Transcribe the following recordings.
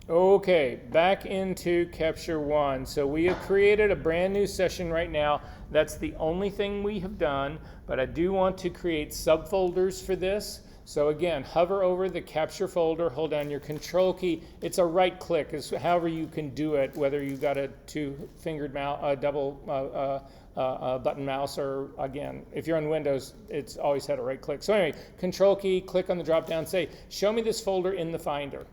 Okay, back into Capture One. So we have created a brand new session right now. That's the only thing we have done, but I do want to create subfolders for this. So again, hover over the capture folder, hold down your control key. It's a right click, it's however you can do it, whether you got a two-fingered mouse, double button mouse, or again, if you're on Windows, it's always had a right click. So anyway, control key, click on the drop down, say, show me this folder in the Finder.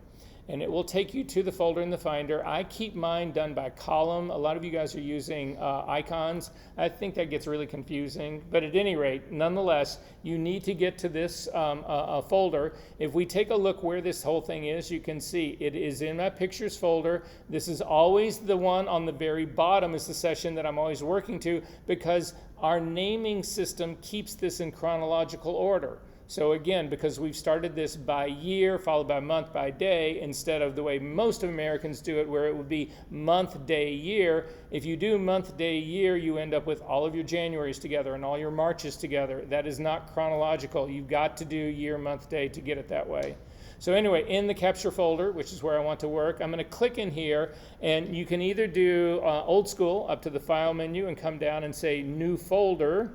And it will take you to the folder in the Finder. I keep mine done by column. A lot of you guys are using icons. I think that gets really confusing. But at any rate, nonetheless, you need to get to this folder. If we take a look where this whole thing is, you can see it is in my pictures folder. This is always the one on the very bottom is the session that I'm always working to, because our naming system keeps this in chronological order. So again, because we've started this by year, followed by month, by day, instead of the way most of Americans do it, where it would be month, day, year. If you do month, day, year, you end up with all of your Januaries together and all your Marches together. That is not chronological. You've got to do year, month, day to get it that way. So anyway, in the capture folder, which is where I want to work, I'm going to click in here, and you can either do old school up to the file menu and come down and say new folder.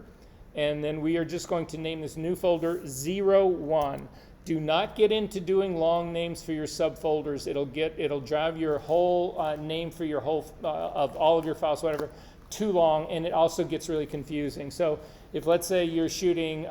And then we are just going to name this new folder 01. Do not get into doing long names for your subfolders. It'll drive your whole name for your whole of all of your files, whatever, too long, and it also gets really confusing. So if, let's say, you're shooting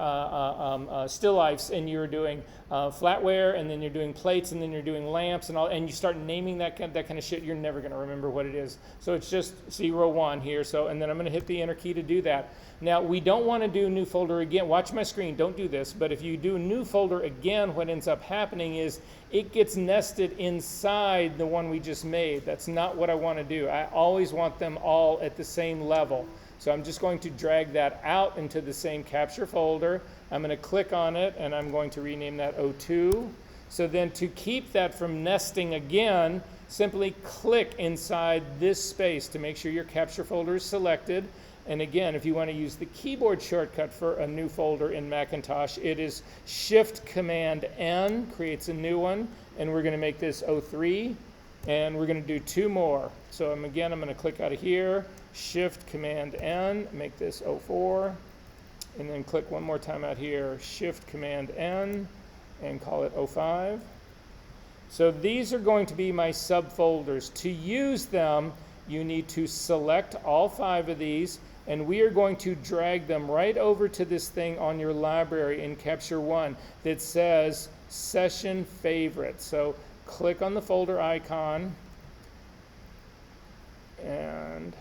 still lifes and you're doing flatware, and then you're doing plates, and then you're doing lamps, and all, and you start naming that kind of shit, you're never going to remember what it is. So it's just 01 here. So, and then I'm going to hit the enter key to do that. Now, we don't want to do new folder again. Watch my screen, don't do this. But if you do new folder again, what ends up happening is it gets nested inside the one we just made. That's not what I want to do. I always want them all at the same level. So I'm just going to drag that out into the same capture folder. I'm going to click on it, and I'm going to rename that 02. So then to keep that from nesting again, simply click inside this space to make sure your capture folder is selected. And again, if you want to use the keyboard shortcut for a new folder in Macintosh, it is Shift-Command-N, creates a new one, and we're going to make this 03, and we're going to do 2 more. So I'm going to click out of here, Shift-Command-N, make this 04, and then click one more time out here, Shift-Command-N, and call it 05. So these are going to be my subfolders. To use them, you need to select all 5 of these, and we are going to drag them right over to this thing on your library in Capture One that says Session Favorites. So click on the folder icon and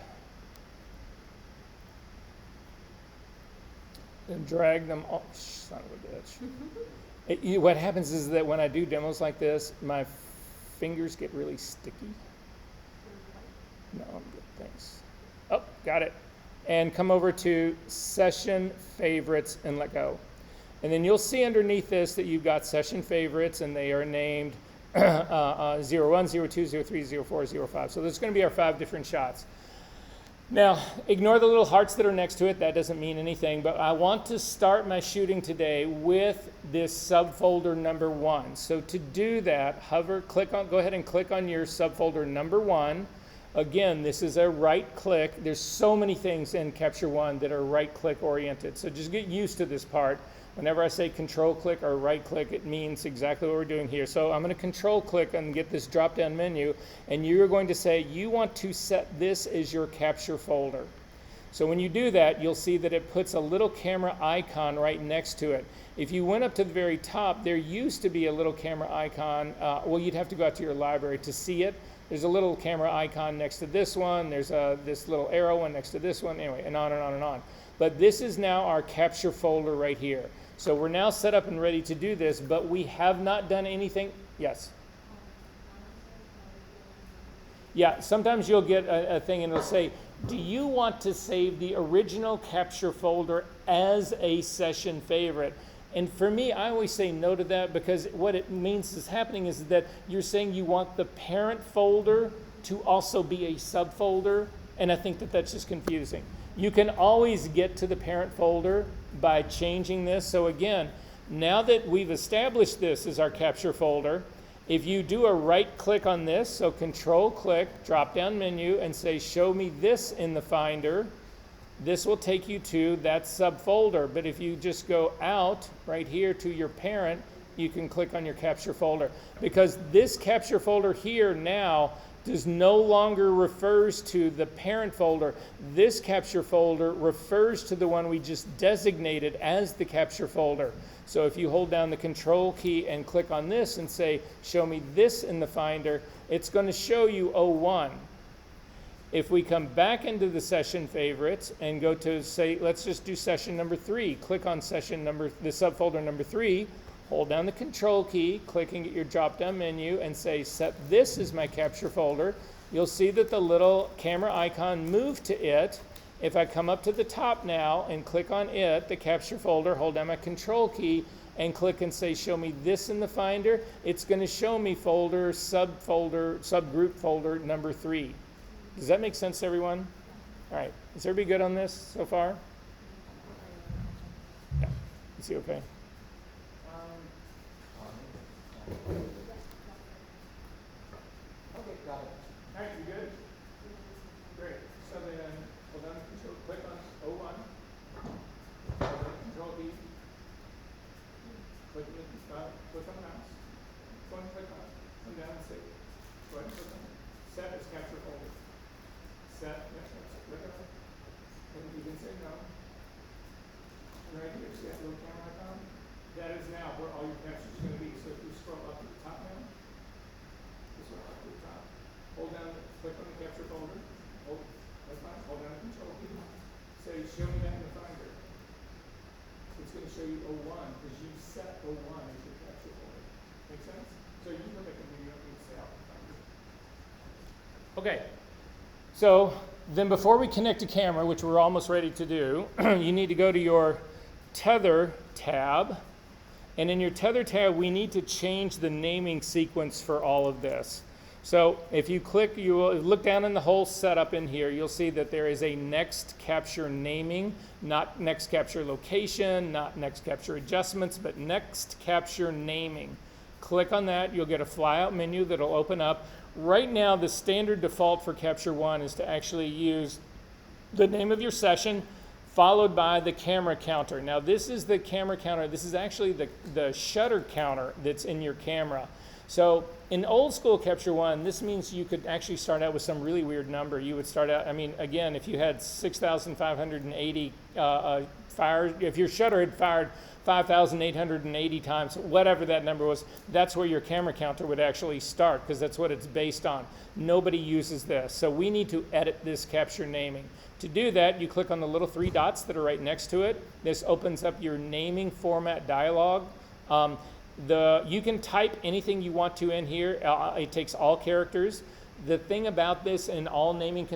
drag them off. Son of a bitch. What happens is that when I do demos like this, my fingers get really sticky. No, I'm good, thanks. Oh, got it. And come over to Session Favorites and let go. And then you'll see underneath this that you've got Session Favorites, and they are named 01, 02, 03, 04, 05. So there's going to be our 5 different shots. Now, ignore the little hearts that are next to it. That doesn't mean anything. But I want to start my shooting today with this subfolder number 1. So to do that, go ahead and click on your subfolder number 1. Again, this is a right click. There's so many things in Capture One that are right click oriented. So just get used to this part. Whenever I say control click or right click, it means exactly what we're doing here. So I'm going to control click and get this drop down menu, and you're going to say you want to set this as your capture folder. So when you do that, you'll see that it puts a little camera icon right next to it. If you went up to the very top, there used to be a little camera icon. Well, you'd have to go out to your library to see it. There's a little camera icon next to this one. There's this little arrow one next to this one. Anyway, and on and on and on. But this is now our capture folder right here. So we're now set up and ready to do this, but we have not done anything. Yes? Yeah, sometimes you'll get a thing and it'll say, do you want to save the original capture folder as a session favorite? And for me, I always say no to that, because what it means is happening is that you're saying you want the parent folder to also be a subfolder, and I think that that's just confusing. You can always get to the parent folder by changing this. So again, now that we've established this as our capture folder, If you do a right click on this, so control click, drop down menu, and say show me this in the Finder, this will take you to that subfolder. But if you just go out right here to your parent, you can click on your capture folder, because this capture folder here now does no longer refers to the parent folder. This capture folder refers to the one we just designated as the capture folder. So if you hold down the control key and click on this and say show me this in the Finder, it's going to show you 01. If we come back into the session favorites and go to, say, let's just do session number 3, click on session number, the subfolder number 3, hold down the control key, clicking at your drop down menu, and say set this as my capture folder. You'll see that the little camera icon moved to it. If I come up to the top now and click on it, the capture folder, hold down my control key and click and say show me this in the Finder, it's going to show me folder, subfolder, subgroup folder number 3. Does that make sense to everyone? All right, is everybody good on this so far? Yeah, is he okay? Okay, got it. All right, you good? Great. So then, hold on, control, click on 01. Hold on, control key. Click on the mouse. Go and click on it. Come down and save. Go ahead and click on it. Set as capture folder. Set, yes, click on it. And you can say no. Right here, see that little camera icon? That is now where all your captures are going to be. So if you scroll up to the top now, this one up to the top, hold down, click on the capture folder, hold down the control key, say show me that in the Finder. It's going to show you 01 because you set 01 as your capture folder. Make sense? So you can look at the video and say out the Finder. Okay. So then before we connect to camera, which we're almost ready to do, you need to go to your Tether tab. And in your Tether tab, we need to change the naming sequence for all of this. So if you click, you will look down in the whole setup in here, you'll see that there is a next capture naming, not next capture location, not next capture adjustments, but next capture naming. Click on that, you'll get a flyout menu that'll open up. Right now, the standard default for Capture One is to actually use the name of your session followed by the camera counter. Now this is the camera counter. This is actually the shutter counter that's in your camera. So in old school Capture One, this means you could actually start out with some really weird number. You would start out, I mean, again, if you had 6,580 fires, if your shutter had fired 5,880 times, whatever that number was, that's where your camera counter would actually start because that's what it's based on. Nobody uses this. So we need to edit this capture naming. To do that, you click on the little 3 dots that are right next to it. This opens up your naming format dialog. You can type anything you want to in here. It takes all characters. The thing about this in all naming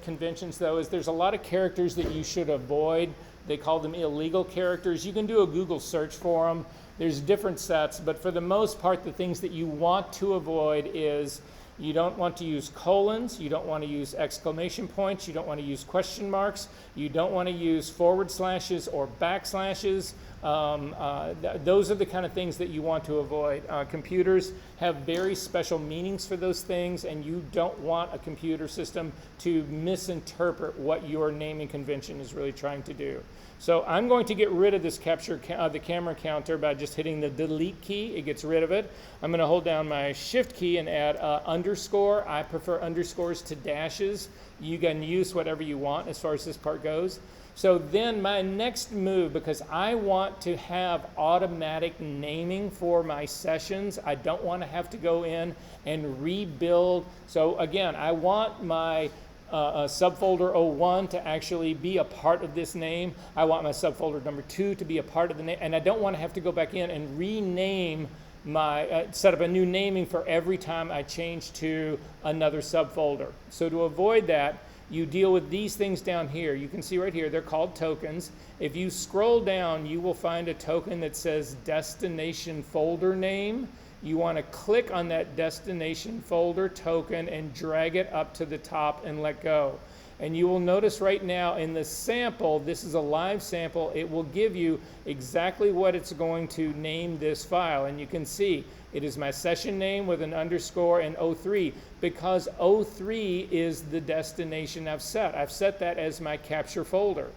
conventions, though, is there's a lot of characters that you should avoid. They call them illegal characters. You can do a Google search for them. There's different sets, but for the most part, the things that you want to avoid is you don't want to use colons, you don't want to use exclamation points, you don't want to use question marks, you don't want to use forward slashes or backslashes. Those are the kind of things that you want to avoid. Computers have very special meanings for those things, and you don't want a computer system to misinterpret what your naming convention is really trying to do. So I'm going to get rid of this the camera counter by just hitting the delete key. It gets rid of it. I'm going to hold down my shift key and add underscore. I prefer underscores to dashes. You can use whatever you want as far as this part goes. So then my next move, because I want to have automatic naming for my sessions, I don't want to have to go in and rebuild. So again, I want my subfolder 01 to actually be a part of this name. I want my subfolder number 2 to be a part of the name, and I don't want to have to go back in and rename my, set up a new naming for every time I change to another subfolder. So to avoid that, you deal with these things down here. You can see right here, they're called tokens. If you scroll down, you will find a token that says destination folder name. you want to click on that destination folder token and drag it up to the top and let go. And you will notice right now in the sample, this is a live sample, it will give you exactly what it's going to name this file. And you can see it is my session name with an underscore and 03, because 03 is the destination I've set. I've set that as my capture folder.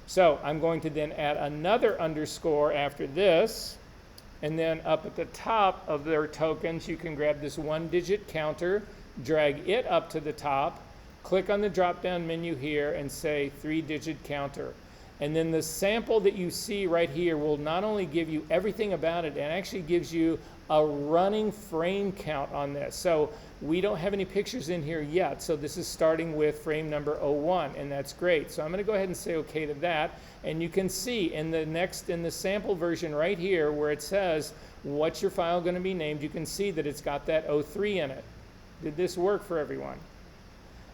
So I'm going to then add another underscore after this, and then up at the top of their tokens, you can grab this 1-digit counter, drag it up to the top, click on the drop-down menu here and say 3-digit counter. And then the sample that you see right here will not only give you everything about it, it actually gives you a running frame count on this. So we don't have any pictures in here yet, so this is starting with frame number 01, and that's great. So I'm going to go ahead and say OK to that, and you can see in the sample version right here where it says what's your file going to be named, you can see that it's got that 03 in it. Did this work for everyone?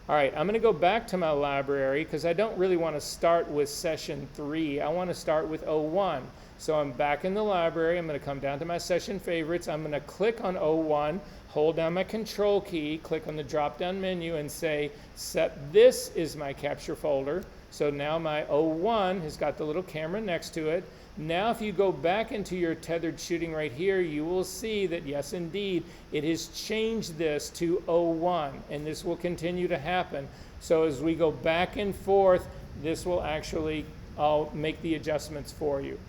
All right, I'm going to go back to my library because I don't really want to start with session 3. I want to start with 01. So I'm back in the library. I'm going to come down to my session favorites. I'm going to click on 01, hold down my control key, click on the drop-down menu and say, set this is my capture folder. So now my 01 has got the little camera next to it. Now if you go back into your tethered shooting right here, you will see that yes indeed, it has changed this to 01, and this will continue to happen. So as we go back and forth, this will actually, I'll make the adjustments for you.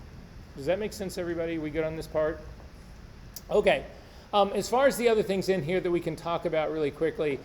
Does that make sense, everybody? We good on this part? Okay. As far as the other things in here that we can talk about really quickly,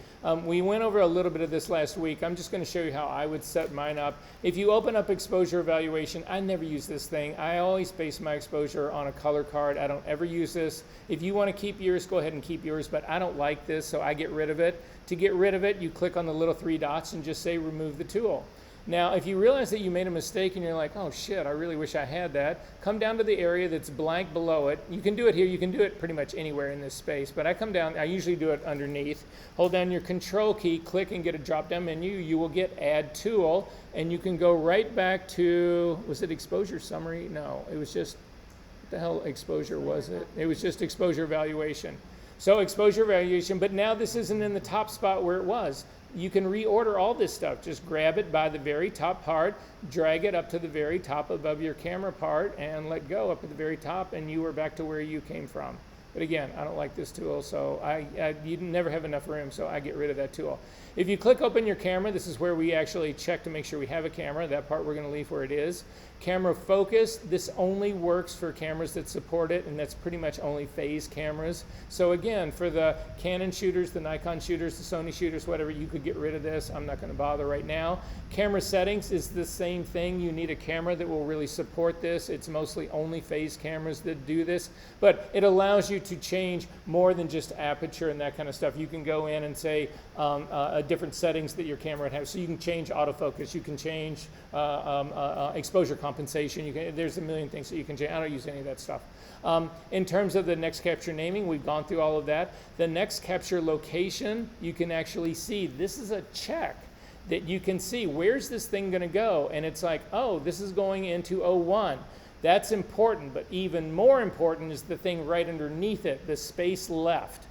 we went over a little bit of this last week. I'm just going to show you how I would set mine up. If you open up exposure evaluation, I never use this thing. I always base my exposure on a color card. I don't ever use this. If you want to keep yours, go ahead and keep yours, but I don't like this, so I get rid of it. To get rid of it, you click on the little 3 dots and just say remove the tool. Now, if you realize that you made a mistake and you're like, oh shit, I really wish I had that, come down to the area that's blank below it. You can do it here, you can do it pretty much anywhere in this space, but I come down, I usually do it underneath. Hold down your control key, click and get a drop-down menu. You will get add tool, and you can go right back to, was it exposure summary? No, it was just, what the hell exposure was it? It was just exposure evaluation. So exposure evaluation, but now this isn't in the top spot where it was. You can reorder all this stuff. Just grab it by the very top part, drag it up to the very top above your camera part, and let go up at the very top, and you are back to where you came from. But again, I don't like this tool, so you never have enough room, so I get rid of that tool. If you click open your camera, this is where we actually check to make sure we have a camera. That part we're going to leave where it is. Camera focus, this only works for cameras that support it, and that's pretty much only phase cameras. So again, for the Canon shooters, the Nikon shooters, the Sony shooters, whatever, you could get rid of this. I'm not going to bother right now. Camera settings is the same thing. You need a camera that will really support this. It's mostly only phase cameras that do this, but it allows you to change more than just aperture and that kind of stuff. You can go in and say different settings that your camera has. So you can change autofocus, you can change exposure compensation. There's a million things that you can change. I don't use any of that stuff. In terms of the next capture naming, we've gone through all of that. The next capture location, you can actually see this is a check that you can see where's this thing going to go, and it's like, oh, this is going into 01. That's important, but even more important is the thing right underneath it, the space left.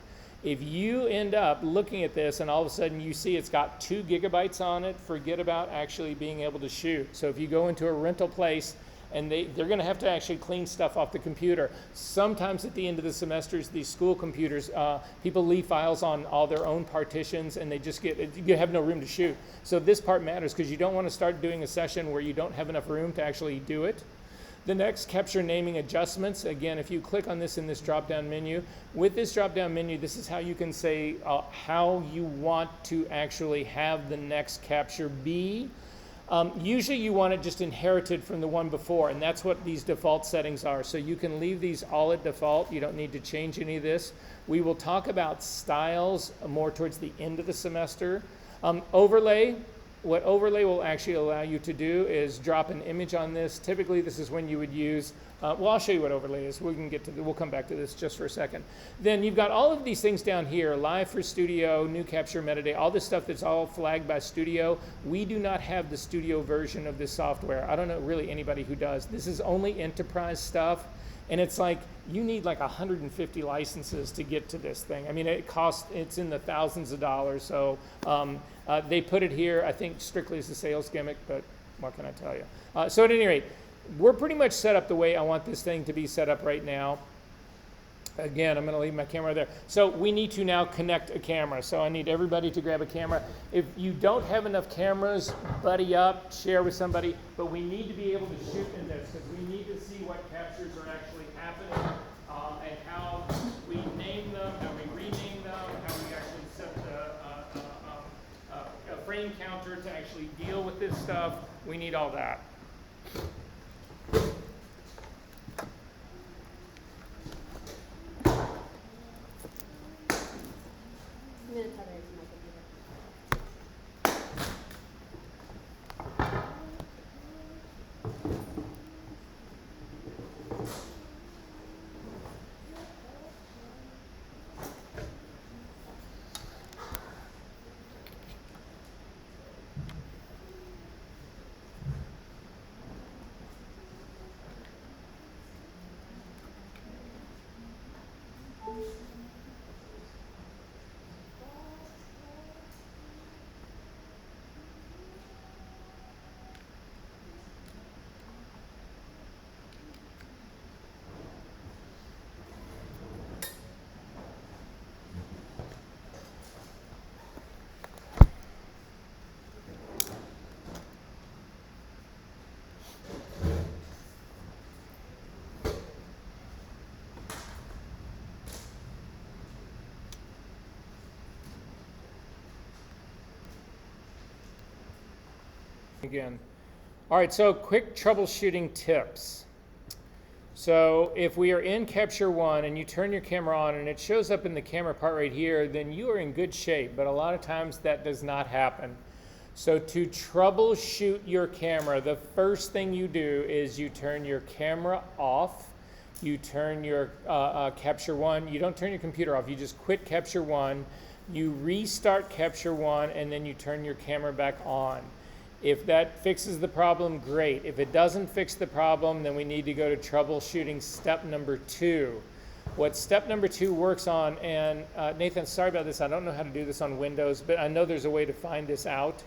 If you end up looking at this and all of a sudden you see it's got 2 gigabytes on it, forget about actually being able to shoot. So if you go into a rental place and they're going to have to actually clean stuff off the computer. Sometimes at the end of the semesters, these school computers, people leave files on all their own partitions and they just you have no room to shoot. So this part matters because you don't want to start doing a session where you don't have enough room to actually do it. The next, capture naming adjustments. Again, if you click on this in this drop-down menu, with this drop-down menu, this is how you can say how you want to actually have the next capture be. Usually you want it just inherited from the one before, and that's what these default settings are. So you can leave these all at default. You don't need to change any of this. We will talk about styles more towards the end of the semester. Overlay. What overlay will actually allow you to do is drop an image on this. Typically, this is when you would use, well, I'll show you what overlay is. We'll come back to this just for a second. Then you've got all of these things down here, live for studio, new capture metadata, all this stuff that's all flagged by studio. We do not have the studio version of this software. I don't know really anybody who does. This is only enterprise stuff. And it's like, you need like 150 licenses to get to this thing. I mean, it's in the thousands of dollars. So they put it here, I think strictly as a sales gimmick, but what can I tell you? So at any rate, we're pretty much set up the way I want this thing to be set up right now. Again, I'm going to leave my camera there. So we need to now connect a camera. So I need everybody to grab a camera. If you don't have enough cameras, buddy up, share with somebody. But we need to be able to shoot in this because we need to see what captures are actually happening and how we name them, how we rename them, how we actually set a frame counter to actually deal with this stuff. We need all that. Again. All right, so quick troubleshooting tips. So if we are in Capture One and you turn your camera on and it shows up in the camera part right here, then you are in good shape, but a lot of times that does not happen. So to troubleshoot your camera, the first thing you do is you turn your camera off, you turn your Capture One, you don't turn your computer off, you just quit Capture One, you restart Capture One, and then you turn your camera back on. If that fixes the problem, great. If it doesn't fix the problem, then we need to go to troubleshooting step number 2. What step number 2 works on, and Nathan, sorry about this, I don't know how to do this on Windows, but I know there's a way to find this out.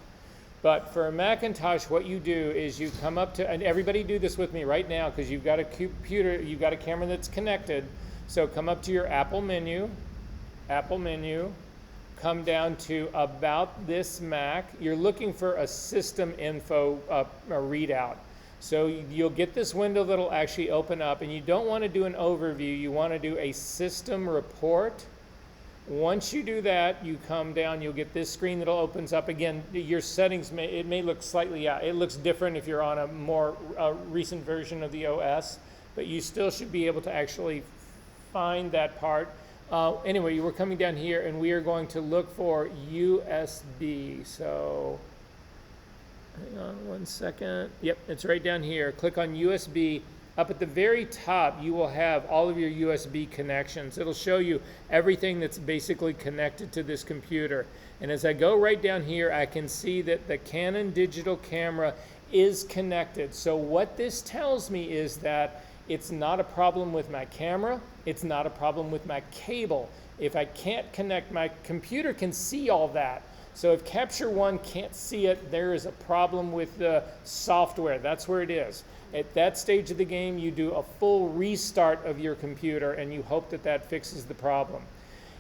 But for a Macintosh, what you do is you come up to, and everybody do this with me right now because you've got a computer, you've got a camera that's connected. So come up to your Apple menu, come down to About This Mac. You're looking for a system info readout. So you'll get this window that'll actually open up, and you don't want to do an overview, you want to do a system report. Once you do that, you come down, you'll get this screen that'll opens up. Again, your settings, it may look slightly, it looks different if you're on a more recent version of the OS, but you still should be able to actually find that part. Anyway, we're coming down here and we are going to look for USB. So, hang on one second. Yep, it's right down here. Click on USB. Up at the very top, you will have all of your USB connections. It'll show you everything that's basically connected to this computer. And as I go right down here, I can see that the Canon digital camera is connected. So what this tells me is that it's not a problem with my camera. It's not a problem with my cable. If I can't connect, my computer can see all that. So if Capture One can't see it, there is a problem with the software. That's where it is. At that stage of the game, you do a full restart of your computer and you hope that that fixes the problem.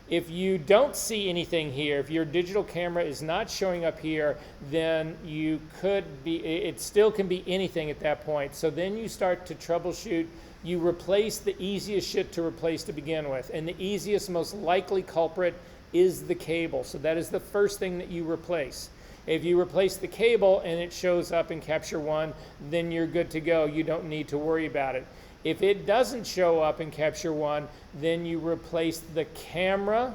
If you don't see anything here, if your digital camera is not showing up here, then you could be, it still can be anything at that point. So then you start to troubleshoot. You replace the easiest shit to replace to begin with. And the easiest, most likely culprit is the cable. So that is the first thing that you replace. If you replace the cable and it shows up in Capture One, then you're good to go. You don't need to worry about it. If it doesn't show up in Capture One, then you replace the camera.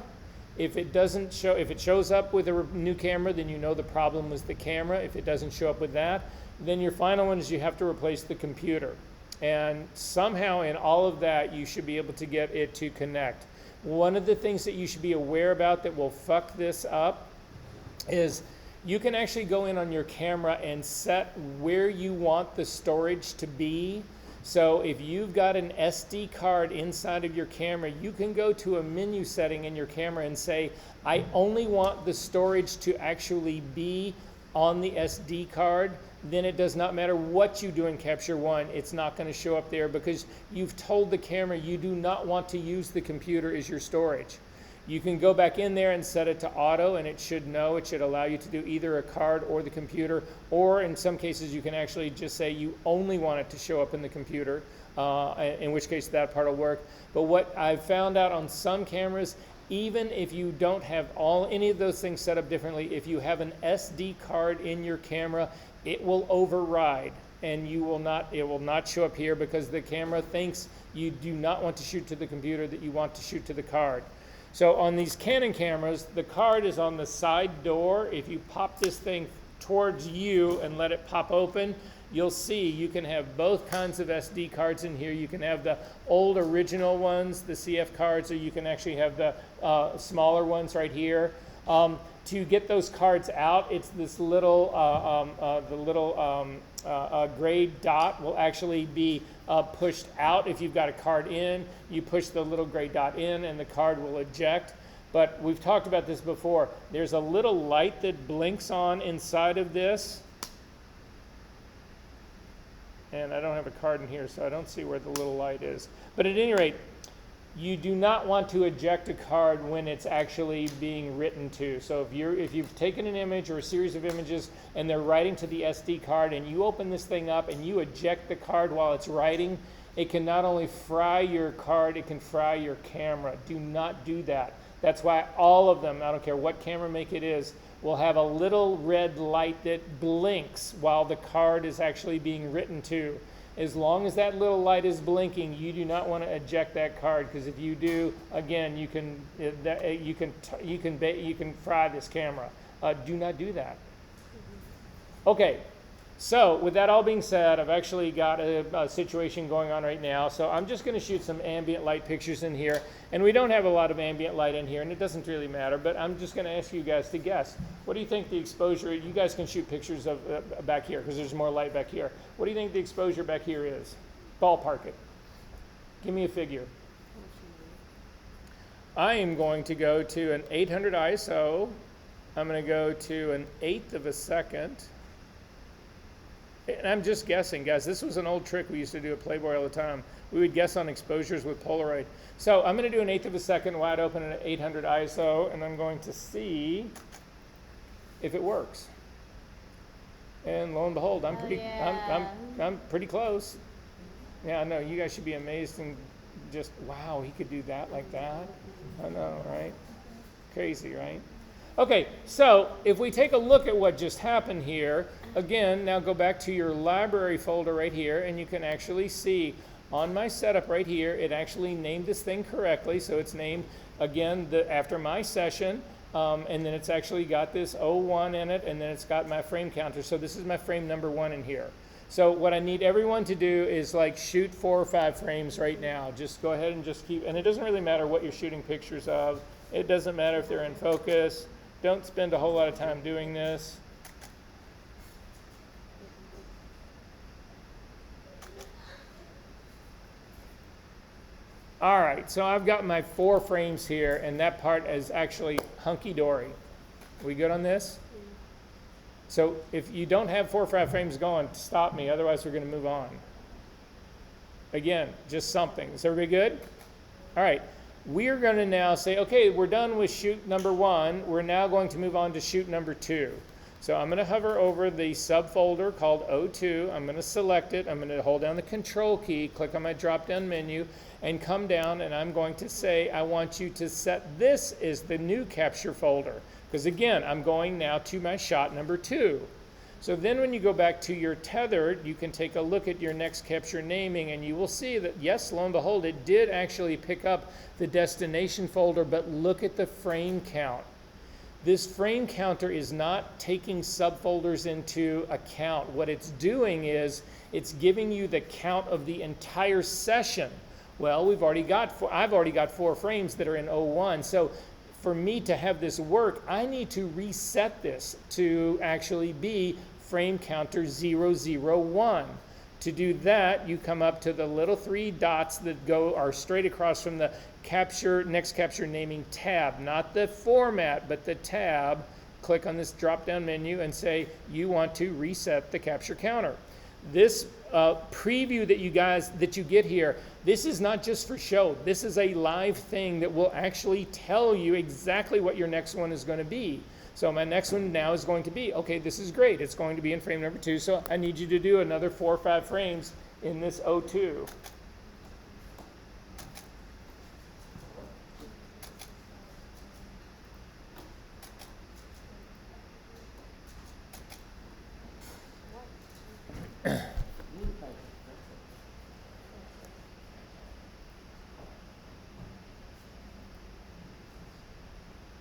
If it doesn't show, if it shows up with a new camera, then you know the problem was the camera. If it doesn't show up with that, then your final one is you have to replace the computer. And somehow in all of that, you should be able to get it to connect. One of the things that you should be aware about that will fuck this up is you can actually go in on your camera and set where you want the storage to be. So if you've got an SD card inside of your camera, you can go to a menu setting in your camera and say, I only want the storage to actually be on the SD card. Then it does not matter what you do in Capture One, it's not going to show up there because you've told the camera you do not want to use the computer as your storage. You can go back in there and set it to auto, and it should know. It should allow you to do either a card or the computer, or in some cases you can actually just say you only want it to show up in the computer, in which case that part will work. But what I've found out on some cameras, even if you don't have any of those things set up differently, if you have an SD card in your camera, it will override, and it will not show up here because the camera thinks you do not want to shoot to the computer, that you want to shoot to the card. So on these Canon cameras, the card is on the side door. If you pop this thing towards you and let it pop open, you'll see you can have both kinds of SD cards in here. You can have the old original ones, the CF cards, or you can actually have the smaller ones right here. To get those cards out, it's this little, gray dot will actually be pushed out. If you've got a card in, you push the little gray dot in and the card will eject. But we've talked about this before. There's a little light that blinks on inside of this. And I don't have a card in here, so I don't see where the little light is. But at any rate, you do not want to eject a card when it's actually being written to. So if you've taken an image or a series of images and they're writing to the SD card and you open this thing up and you eject the card while it's writing, it can not only fry your card, it can fry your camera. Do not do that. That's why all of them, I don't care what camera make it is, will have a little red light that blinks while the card is actually being written to. As long as that little light is blinking, you do not want to eject that card, because if you do, again, you can fry this camera. Do not do that. Okay, so with that all being said, I've actually got a situation going on right now. So I'm just going to shoot some ambient light pictures in here, and we don't have a lot of ambient light in here, and it doesn't really matter. But I'm just going to ask you guys to guess. What do you think the exposure? You guys can shoot pictures of back here because there's more light back here. What do you think the exposure back here is? Ballpark it. Give me a figure. I am going to go to an 800 ISO. I'm going to go to an 1/8 of a second. And I'm just guessing, guys. This was an old trick we used to do at Playboy all the time. We would guess on exposures with Polaroid. So I'm going to do an 1/8 of a second wide open at 800 ISO, and I'm going to see if it works. And lo and behold, I'm pretty close. Yeah, I know. You guys should be amazed and just, wow, he could do that like that. I know, right? Crazy, right? Okay, so if we take a look at what just happened here, again, now go back to your library folder right here, and you can actually see on my setup right here, it actually named this thing correctly. So it's named, again, after my session, and then it's actually got this 01 in it, and then it's got my frame counter. So this is my frame number 1 in here. So what I need everyone to do is like shoot 4 or 5 frames right now. Just go ahead and just keep, and it doesn't really matter what you're shooting pictures of. It doesn't matter if they're in focus. Don't spend a whole lot of time doing this. All right, so I've got my 4 frames here, and that part is actually hunky-dory. We good on this? So if you don't have 4 or 5 frames going, stop me, otherwise we're going to move on. Again, just something. Is everybody good? All right. We're going to now say, okay, we're done with shoot number 1. We're now going to move on to shoot number 2. So I'm going to hover over the subfolder called O2. I'm going to select it. I'm going to hold down the control key, click on my drop-down menu, and come down, and I'm going to say, I want you to set this as the new capture folder. Because again, I'm going now to my shot number 2. So then when you go back to your tethered, you can take a look at your next capture naming, and you will see that, yes, lo and behold, it did actually pick up the destination folder, but look at the frame count. This frame counter is not taking subfolders into account. What it's doing is it's giving you the count of the entire session. Well, I've already got 4 frames that are in 01. So for me to have this work, I need to reset this to actually be frame counter 001 To do that, you come up to the little 3 dots that are straight across from the next capture naming tab, not the format, but the tab. Click on this drop-down menu and say you want to reset the capture counter. This preview that you get here, this is not just for show. This is a live thing that will actually tell you exactly what your next one is going to be. So my next one now is going to be, okay, this is great. It's going to be in frame number 2, so I need you to do another 4 or 5 frames in this 02.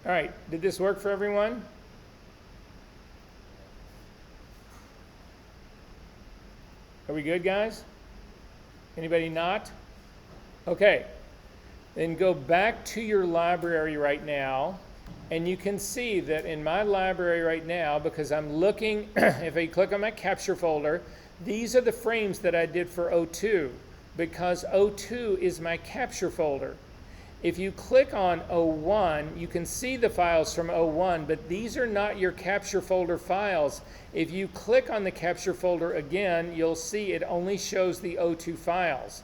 All right, did this work for everyone? Are we good, guys? Anybody not? Okay, then go back to your library right now, and you can see that in my library right now, because I'm looking, if I click on my capture folder, these are the frames that I did for 02, because 02 is my capture folder. If you click on 01, you can see the files from 01, but these are not your capture folder files. If you click on the capture folder again, you'll see it only shows the 02 files.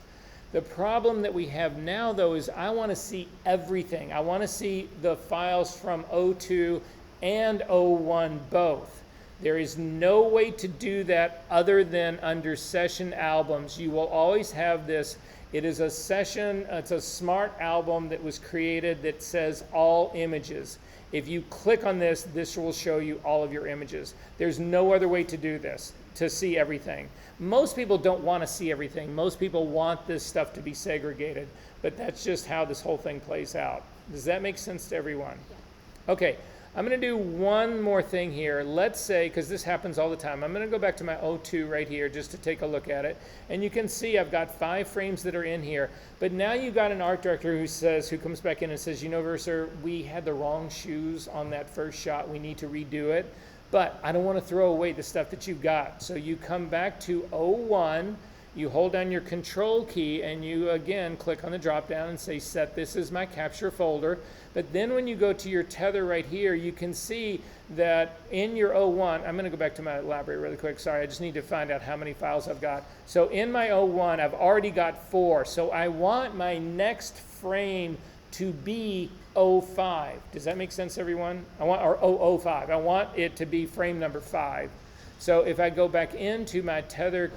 The problem that we have now, though, is I want to see everything. I want to see the files from 02 and 01 both. There is no way to do that other than under session albums. You will always have this. It is a session, it's a smart album that was created that says all images. If you click on this, this will show you all of your images. There's no other way to do this, to see everything. Most people don't want to see everything. Most people want this stuff to be segregated, but that's just how this whole thing plays out. Does that make sense to everyone? Yeah. Okay. I'm going to do one more thing here. Let's say, because this happens all the time, I'm going to go back to my 02 right here just to take a look at it. And you can see I've got 5 frames that are in here. But now you've got an art director who comes back in and says, you know, Verser, we had the wrong shoes on that first shot. We need to redo it. But I don't want to throw away the stuff that you've got. So you come back to 01. You hold down your control key and you again click on the drop down and say set this as my capture folder. But then when you go to your tether right here, you can see that in your 01, I'm going to go back to my library really quick. Sorry, I just need to find out how many files I've got. So in my 01, I've already got 4. So I want my next frame to be 05. Does that make sense, everyone? Or 005. I want it to be frame number 5. So if I go back into my tether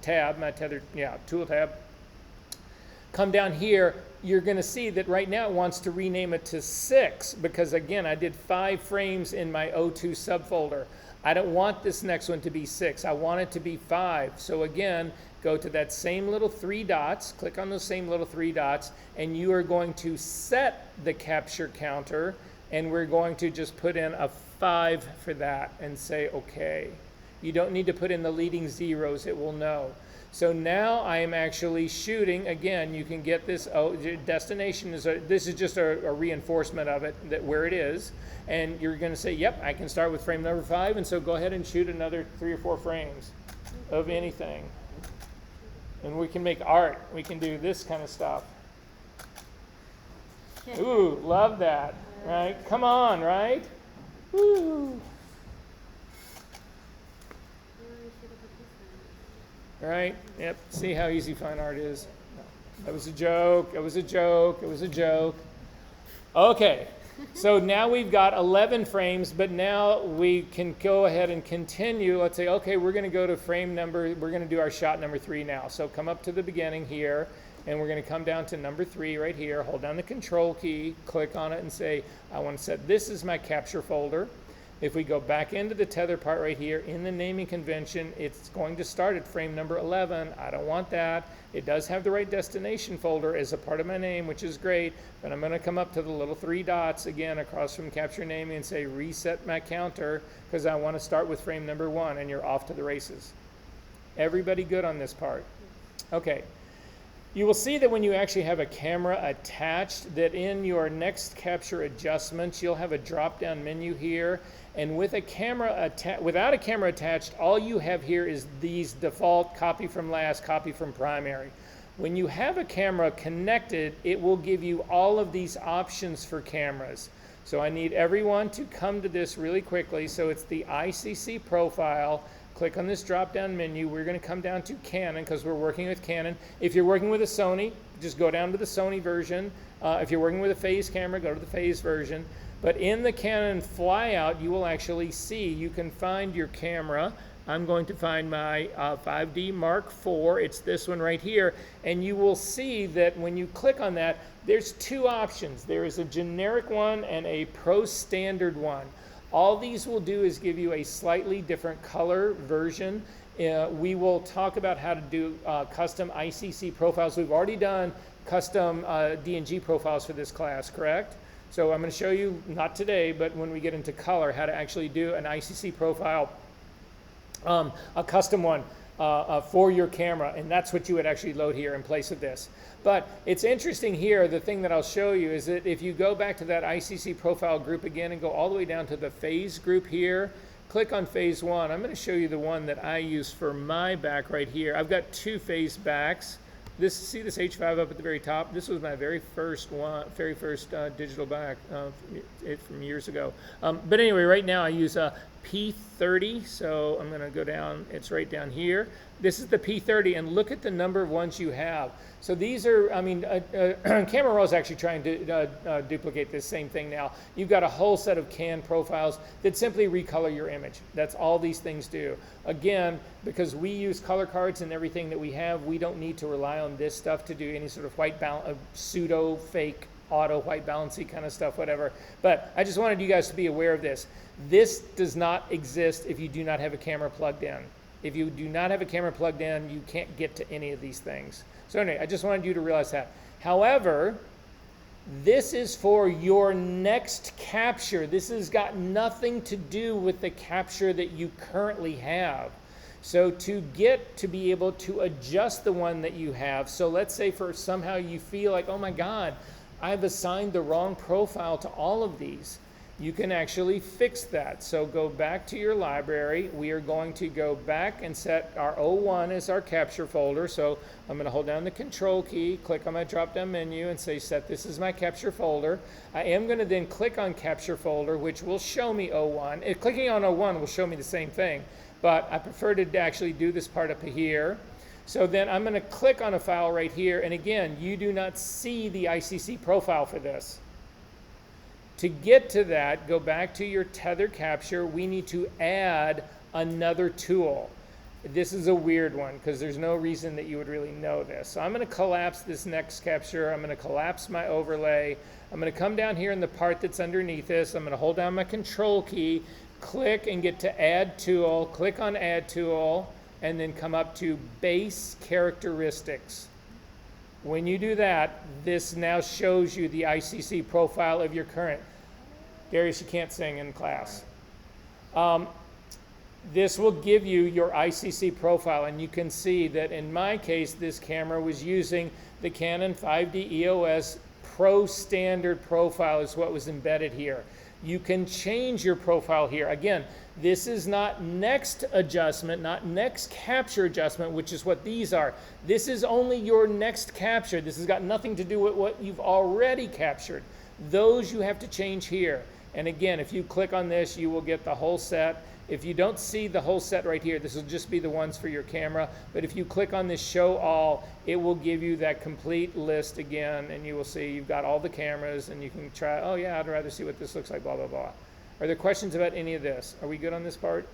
tab, my tether, tool tab, come down here, you're going to see that right now it wants to rename it to 6 because, again, I did 5 frames in my 02 subfolder. I don't want this next one to be 6. I want it to be 5. So, again, go to that same little 3 dots, click on those same little 3 dots, and you are going to set the capture counter, and we're going to just put in a 5 for that and say OK. You don't need to put in the leading zeros. It will know. So now I am actually shooting. Again, you can get this destination. This is just a reinforcement of it, where it is. And you're going to say, yep, I can start with frame number 5. And so go ahead and shoot another 3 or 4 frames of anything. And we can make art. We can do this kind of stuff. Ooh, love that. Right? Come on, right? Woo. Right? Yep. See how easy fine art is? That was a joke. It was a joke. It was a joke. Okay. So now we've got 11 frames, but now we can go ahead and continue. Let's say, okay, we're going to go to frame number, we're going to do our shot number 3 now. So come up to the beginning here, and we're going to come down to number 3 right here. Hold down the control key, click on it, and say, I want to set this as my capture folder. If we go back into the tether part right here, in the naming convention, it's going to start at frame number 11. I don't want that. It does have the right destination folder as a part of my name, which is great, but I'm going to come up to the little 3 dots again across from capture naming and say reset my counter because I want to start with frame number 1, and you're off to the races. Everybody good on this part? Okay. You will see that when you actually have a camera attached, that in your next capture adjustments, you'll have a drop-down menu here. And with a camera without a camera attached, all you have here is these default copy from last, copy from primary. When you have a camera connected, it will give you all of these options for cameras. So I need everyone to come to this really quickly. So it's the ICC profile. Click on this drop-down menu. We're going to come down to Canon because we're working with Canon. If you're working with a Sony, just go down to the Sony version. If you're working with a phase camera, go to the phase version. But in the Canon flyout, you will actually see, you can find your camera. I'm going to find my 5D Mark IV. It's this one right here. And you will see that when you click on that, there's two options. There is a generic one and a Pro Standard one. All these will do is give you a slightly different color version. We will talk about how to do custom ICC profiles. We've already done custom DNG profiles for this class, correct? So I'm going to show you, not today, but when we get into color, how to actually do an ICC profile, a custom one for your camera, and that's what you would actually load here in place of this. But it's interesting here, the thing that I'll show you is that if you go back to that ICC profile group again and go all the way down to the phase group here, click on phase one. I'm going to show you the one that I use for my back right here. I've got two phase backs. See this H5 up at the very top? This was my very first digital back from years ago. But anyway, right now I use a P30, so I'm going to go down. It's right down here. This is the P30, and look at the number of ones you have. So these are, I mean, Camera Raw is actually trying to duplicate this same thing now. You've got a whole set of CAN profiles that simply recolor your image. That's all these things do. Again, because we use color cards and everything that we have, we don't need to rely on this stuff to do any sort of white balance, pseudo fake auto white balancing kind of stuff, whatever. But I just wanted you guys to be aware of this. This does not exist if you do not have a camera plugged in. If you do not have a camera plugged in, you can't get to any of these things. So anyway, I just wanted you to realize that. However, this is for your next capture. This has got nothing to do with the capture that you currently have. So to get to be able to adjust the one that you have, so let's say for somehow you feel like, oh my God, I've assigned the wrong profile to all of these. You can actually fix that. So go back to your library. We are going to go back and set our 01 as our capture folder. So I'm going to hold down the control key, click on my drop-down menu and say set this as my capture folder. I am going to then click on capture folder, which will show me 01. Clicking on 01 will show me the same thing, but I prefer to actually do this part up here. So then I'm going to click on a file right here. And again, you do not see the ICC profile for this. To get to that, go back to your tether capture. We need to add another tool. This is a weird one because there's no reason that you would really know this. So I'm going to collapse this next capture. I'm going to collapse my overlay. I'm going to come down here in the part that's underneath this. I'm going to hold down my control key, click and get to add tool, click on add tool, and then come up to base characteristics. When you do that, this now shows you the ICC profile of your current. Darius, you can't sing in class. This will give you your ICC profile, and you can see that in my case, this camera was using the Canon 5D EOS Pro Standard profile is what was embedded here. You can change your profile here. Again, this is not next adjustment, not next capture adjustment, which is what these are. This is only your next capture. This has got nothing to do with what you've already captured. Those you have to change here. And again, if you click on this, you will get the whole set. If you don't see the whole set right here, this will just be the ones for your camera. But if you click on this show all, it will give you that complete list again, and you will see you've got all the cameras, and you can try, oh yeah, I'd rather see what this looks like, blah, blah, blah. Are there questions about any of this? Are we good on this part?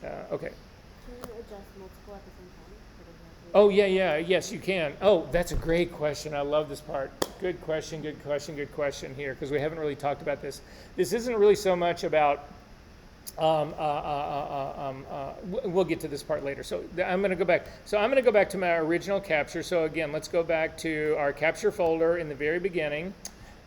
Okay. Can you adjust multiple at the same time? Oh, yeah, yes, you can. Oh, that's a great question. I love this part. Good question here, because we haven't really talked about this. This isn't really so much about, we'll get to this part later. So I'm going to go back. So I'm going to go back to my original capture. So again, let's go back to our capture folder in the very beginning.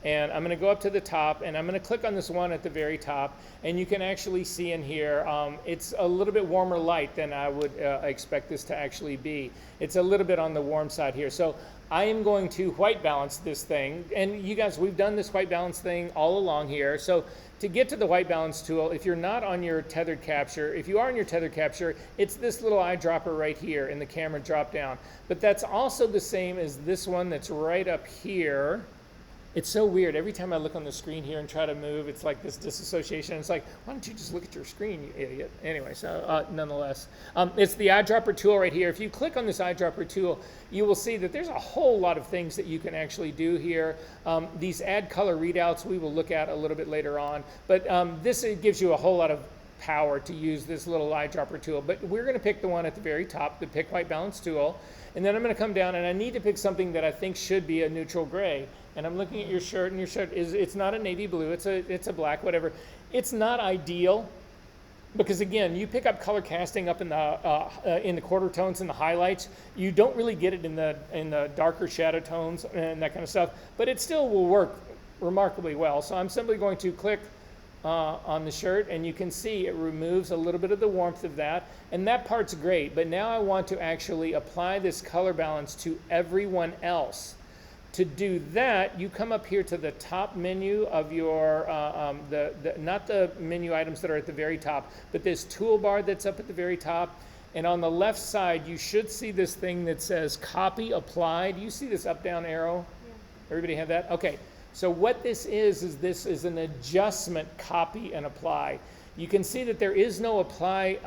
And I'm going to go up to the top, and I'm going to click on this one at the very top, and you can actually see in here, it's a little bit warmer light than I would expect this to actually be. It's a little bit on the warm side here. So I am going to white balance this thing, and you guys, we've done this white balance thing all along here. So to get to the white balance tool, if you're not on your tethered capture, if you are on your tethered capture, it's this little eyedropper right here in the camera drop down. But that's also the same as this one that's right up here. It's so weird. Every time I look on the screen here and try to move, it's like this disassociation. It's like, why don't you just look at your screen, you idiot? Anyway, so nonetheless, it's the eyedropper tool right here. If you click on this eyedropper tool, you will see that there's a whole lot of things that you can actually do here. These add color readouts we will look at a little bit later on, but this gives you a whole lot of power to use this little eyedropper tool. But we're going to pick the one at the very top, the Pick White Balance tool, and then I'm going to come down and I need to pick something that I think should be a neutral gray. And I'm looking at your shirt, and your shirt it's not a navy blue, it's a black, whatever. It's not ideal because again, you pick up color casting up in the quarter tones and the highlights. You don't really get it in the darker shadow tones and that kind of stuff, but it still will work remarkably well. So I'm simply going to click on the shirt, and you can see it removes a little bit of the warmth of that, and that part's great. But now I want to actually apply this color balance to everyone else. To do that, you come up here to the top menu of your, not the menu items that are at the very top, but this toolbar that's up at the very top. And on the left side, you should see this thing that says Copy Applied. You see this up-down arrow? Yeah. Everybody have that? Okay. So what this is this is an adjustment copy and apply. You can see that there is no apply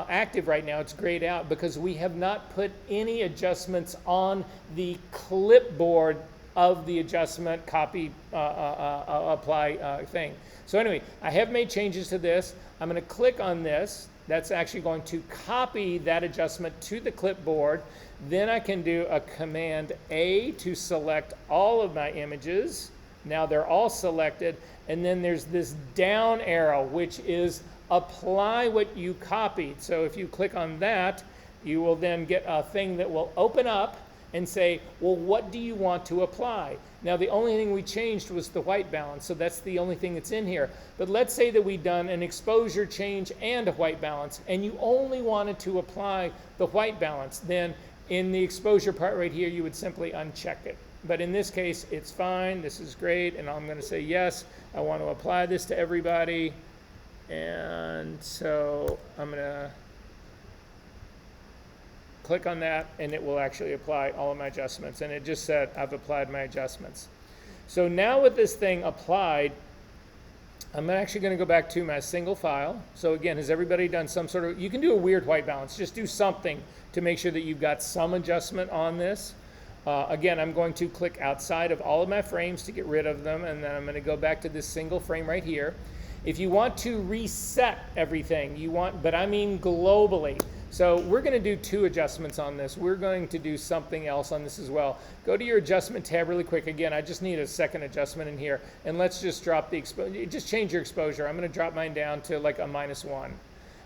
active right now. It's grayed out because we have not put any adjustments on the clipboard of the adjustment copy apply thing. So anyway, I have made changes to this. I'm going to click on this. That's actually going to copy that adjustment to the clipboard. Then I can do a Command A to select all of my images. Now they're all selected, and then there's this down arrow, which is apply what you copied. So if you click on that, you will then get a thing that will open up and say, well, what do you want to apply? Now the only thing we changed was the white balance, so that's the only thing that's in here. But let's say that we've done an exposure change and a white balance, and you only wanted to apply the white balance. Then in the exposure part right here, you would simply uncheck it. But in this case, it's fine. This is great. And I'm going to say, yes, I want to apply this to everybody. And so I'm going to click on that, and it will actually apply all of my adjustments. And it just said, I've applied my adjustments. So now with this thing applied, I'm actually going to go back to my single file. So again, has everybody done some sort of, you can do a weird white balance. Just do something to make sure that you've got some adjustment on this. Again, I'm going to click outside of all of my frames to get rid of them, and then I'm going to go back to this single frame right here. If you want to reset everything, but I mean globally. So we're going to do 2 adjustments on this. We're going to do something else on this as well. Go to your adjustment tab really quick. Again, I just need a second adjustment in here, and let's just drop the exposure. Just change your exposure. I'm going to drop mine down to like a -1.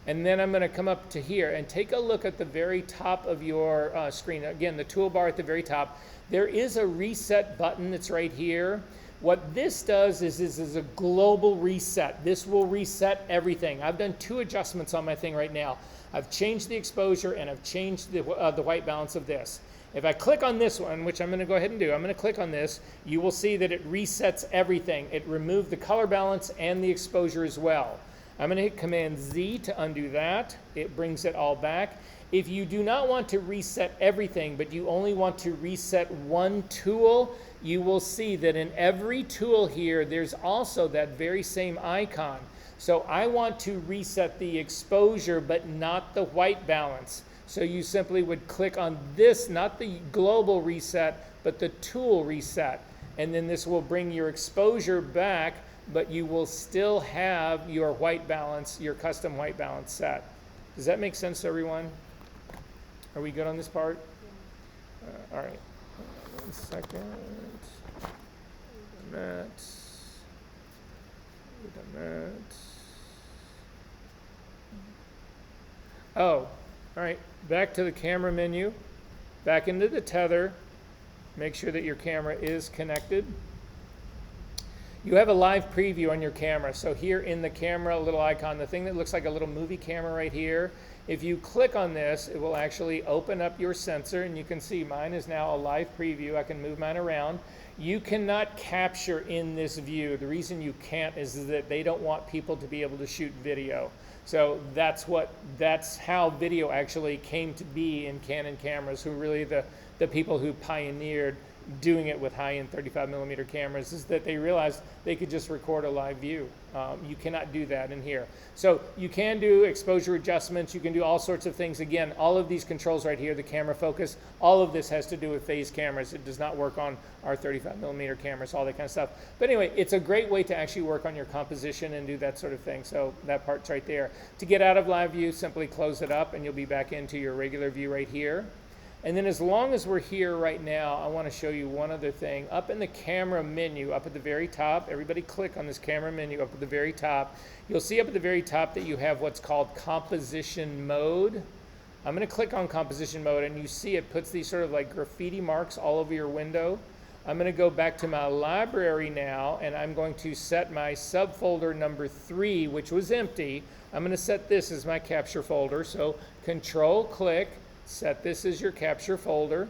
And then I'm going to come up to here and take a look at the very top of your screen. Again, the toolbar at the very top. There is a reset button that's right here. What this does is a global reset. This will reset everything. I've done 2 adjustments on my thing right now. I've changed the exposure and I've changed the white balance of this. If I click on this one, which I'm going to go ahead and do, I'm going to click on this, you will see that it resets everything. It removed the color balance and the exposure as well. I'm going to hit Command Z to undo that. It brings it all back. If you do not want to reset everything, but you only want to reset one tool, you will see that in every tool here, there's also that very same icon. So I want to reset the exposure, but not the white balance. So you simply would click on this, not the global reset, but the tool reset. And then this will bring your exposure back, but you will still have your white balance, your custom white balance set. Does that make sense to everyone? Are we good on this part? Yeah. All right. 1 second. We've done that. Oh, all right. Back to the camera menu. Back into the tether. Make sure that your camera is connected. you have a live preview on your camera. So here in the camera, a little icon, the thing that looks like a little movie camera right here, if you click on this, it will actually open up your sensor, and you can see mine is now a live preview. I can move mine around. You cannot capture in this view. The reason you can't is that they don't want people to be able to shoot video. So that's how video actually came to be in Canon cameras, who really the people who pioneered doing it with high-end 35mm cameras, is that they realized they could just record a live view. You cannot do that in here. So you can do exposure adjustments, you can do all sorts of things. Again, all of these controls right here, the camera focus, all of this has to do with phase cameras. It does not work on our 35mm cameras, all that kind of stuff. But anyway, it's a great way to actually work on your composition and do that sort of thing. So that part's right there. To get out of live view, simply close it up and you'll be back into your regular view right here. And then as long as we're here right now, I want to show you one other thing. Up in the camera menu, up at the very top, everybody click on this camera menu up at the very top. You'll see up at the very top that you have what's called composition mode. I'm going to click on composition mode, and you see it puts these sort of like graffiti marks all over your window. I'm going to go back to my library now, and I'm going to set my subfolder number 3, which was empty. I'm going to set this as my capture folder. So Control click. Set this as your capture folder.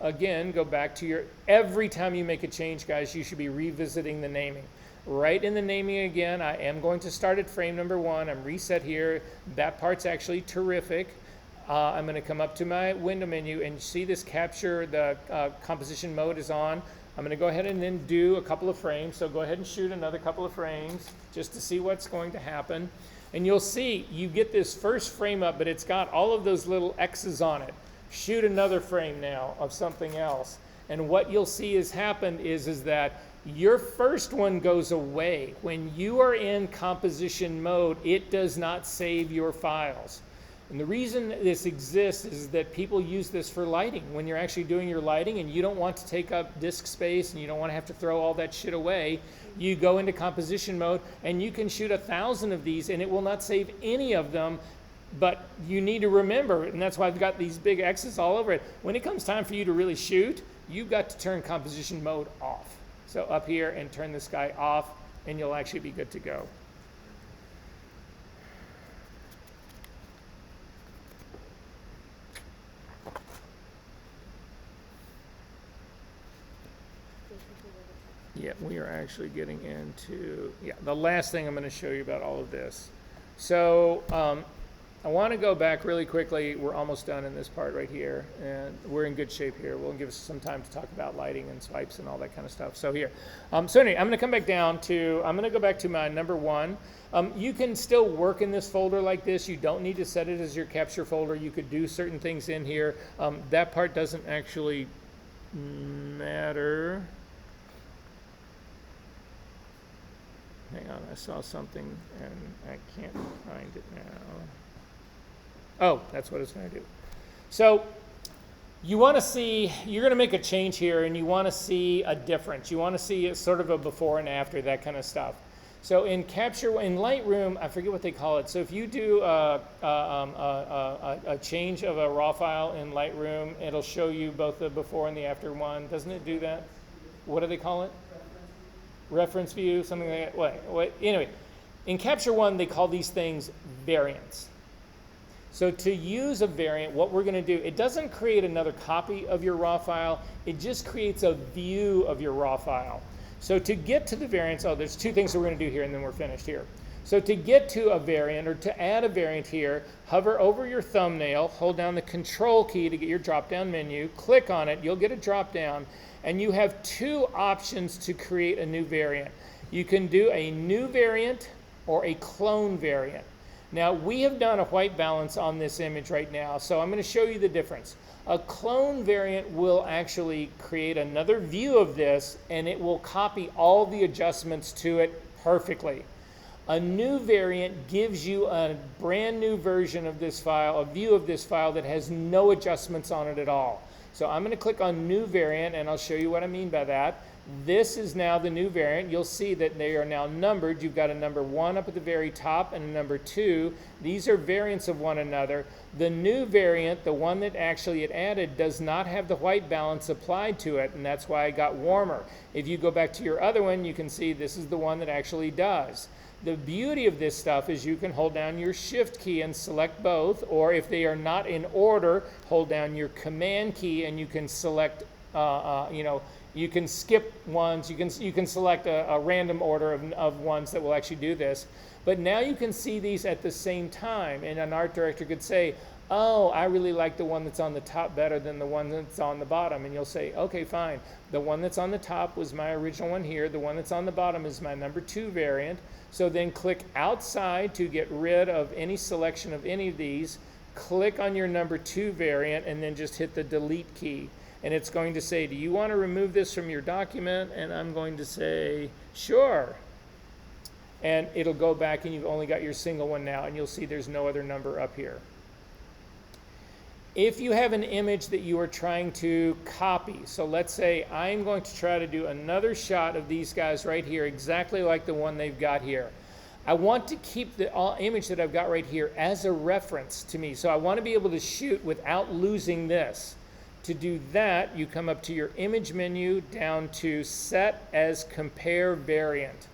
Again, go back to your, every time you make a change, guys, you should be revisiting the naming. Right in the naming again, I am going to start at frame number 1. I'm reset here. That part's actually terrific. I'm going to come up to my window menu and see this capture, the composition mode is on. I'm going to go ahead and then do a couple of frames. So go ahead and shoot another couple of frames just to see what's going to happen. And you'll see you get this first frame up, but it's got all of those little X's on it. Shoot another frame now of something else. And what you'll see has happened is that your first one goes away. When you are in composition mode, it does not save your files. And the reason this exists is that people use this for lighting. When you're actually doing your lighting and you don't want to take up disk space and you don't want to have to throw all that shit away, you go into composition mode and you can shoot 1,000 of these and it will not save any of them. But you need to remember, and that's why I've got these big X's all over it, when it comes time for you to really shoot, you've got to turn composition mode off. So up here and turn this guy off and you'll actually be good to go. Yeah, we are actually getting into, the last thing I'm going to show you about all of this. So I want to go back really quickly. We're almost done in this part right here, and we're in good shape here. We'll give us some time to talk about lighting and swipes and all that kind of stuff. So here, so anyway, I'm going to come back down to, I'm going to go back to my number 1. You can still work in this folder like this. You don't need to set it as your capture folder. You could do certain things in here. That part doesn't actually matter. Hang on, I saw something and I can't find it now. Oh, that's what it's going to do. So you want to see, you're going to make a change here and you want to see a difference. You want to see sort of a before and after, that kind of stuff. So in Lightroom, I forget what they call it. So if you do a change of a raw file in Lightroom, it'll show you both the before and the after one. Doesn't it do that? What do they call it? Reference view, something like that. Wait. Anyway, in Capture One, they call these things variants. So to use a variant, what we're going to do, it doesn't create another copy of your raw file. It just creates a view of your raw file. So to get to the variants, there's 2 things that we're going to do here, and then we're finished here. So to get to a variant, or to add a variant here, hover over your thumbnail, hold down the Control key to get your drop-down menu, click on it, you'll get a drop-down, and you have 2 options to create a new variant. You can do a new variant or a clone variant. Now, we have done a white balance on this image right now, so I'm going to show you the difference. A clone variant will actually create another view of this, and it will copy all the adjustments to it perfectly. A new variant gives you a brand new version of this file, a view of this file that has no adjustments on it at all. So I'm going to click on New Variant, and I'll show you what I mean by that. This is now the new variant. You'll see that they are now numbered. You've got a number 1 up at the very top and a number 2. These are variants of one another. The new variant, the one that actually it added, does not have the white balance applied to it, and that's why it got warmer. If you go back to your other one, you can see this is the one that actually does. The beauty of this stuff is you can hold down your shift key and select both, or if they are not in order, hold down your command key and you can select, you can skip ones, you can select a random order of ones that will actually do this. But now you can see these at the same time, and an art director could say, oh, I really like the one that's on the top better than the one that's on the bottom. And you'll say, okay, fine. The one that's on the top was my original one here. The one that's on the bottom is my number 2 variant. So then click outside to get rid of any selection of any of these. Click on your number 2 variant and then just hit the delete key. And it's going to say, do you want to remove this from your document? And I'm going to say, sure. And it'll go back and you've only got your single one now, and you'll see there's no other number up here. If you have an image that you are trying to copy, so let's say I'm going to try to do another shot of these guys right here, exactly like the one they've got here. I want to keep the image that I've got right here as a reference to me. So I want to be able to shoot without losing this. To do that, you come up to your image menu, down to Set as Compare Variant.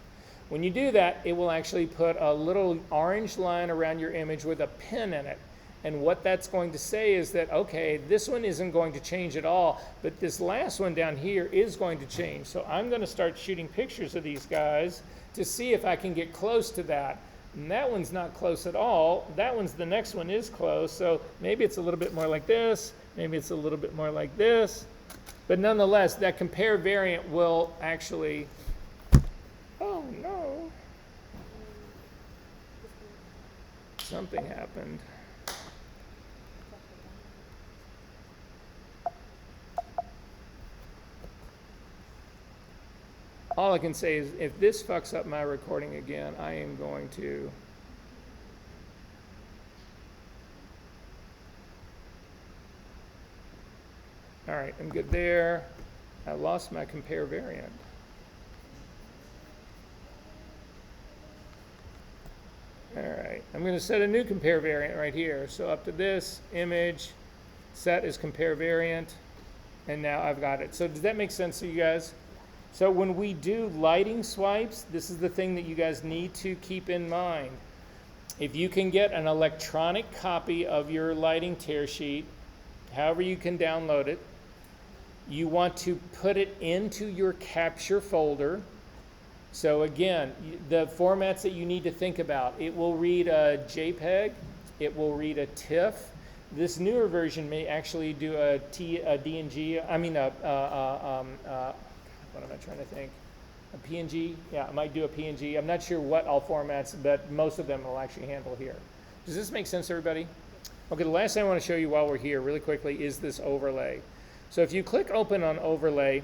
When you do that, it will actually put a little orange line around your image with a pin in it. And what that's going to say is that, okay, this one isn't going to change at all, but this last one down here is going to change. So I'm going to start shooting pictures of these guys to see if I can get close to that. And that one's not close at all. That one's, the next one is close. So maybe it's a little bit more like this. Maybe it's a little bit more like this. But nonetheless, that compare variant will actually, oh no, something happened. All I can say is if this fucks up my recording again, I am going to all right, I'm good there. I lost my compare variant. All right, I'm going to set a new compare variant right here. So up to this image, set as compare variant, and now I've got it. So does that make sense to you guys? So when we do lighting swipes, this is the thing that you guys need to keep in mind. If you can get an electronic copy of your lighting tear sheet, however you can download it, you want to put it into your capture folder. So again, the formats that you need to think about, it will read a JPEG, it will read a TIFF. This newer version may actually do a DNG, what am I trying to think? A PNG? Yeah, I might do a PNG. I'm not sure what all formats, but most of them will actually handle here. Does this make sense, everybody? Okay, the last thing I want to show you while we're here really quickly is this overlay. So if you click open on overlay,